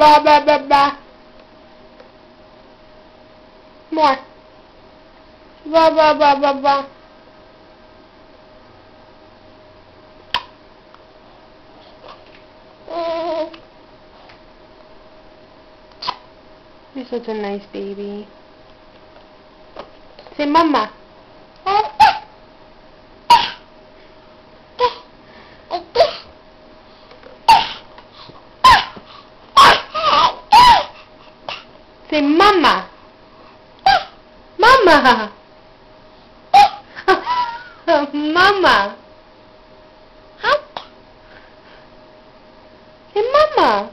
Ba ba ba ba. More. Ba ba ba ba ba. You're such a nice baby. Say mama. Say mama. Mama. Mama. Say mama.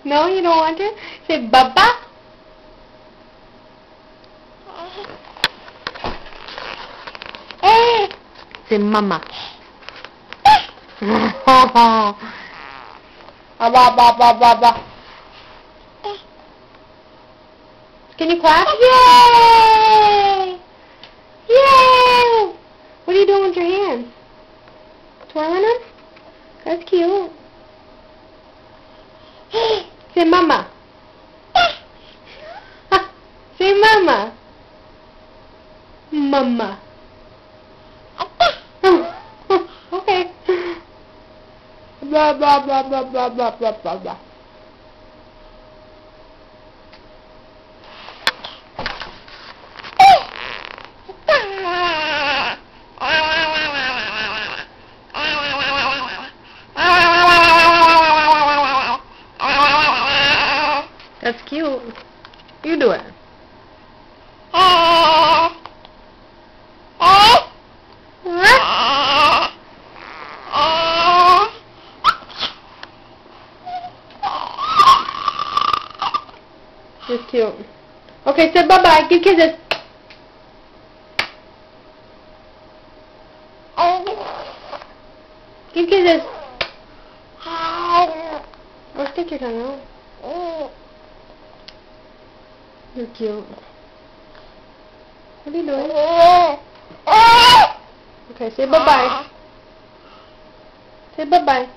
No, you don't want to? Say baba. Say mama. Ba ba ba ba ba. Can you clap? Yay! Yay! What are you doing with your hands? Twirling them? That's cute. Say mama. Say mama. Mama. Okay. Blah blah blah blah blah blah blah blah blah. That's cute. You do it. It's cute. Okay, say bye-bye. Give kisses. Give kisses. Or stick your tongue out. You're cute. What are you doing? Okay, say bye-bye. Say bye-bye.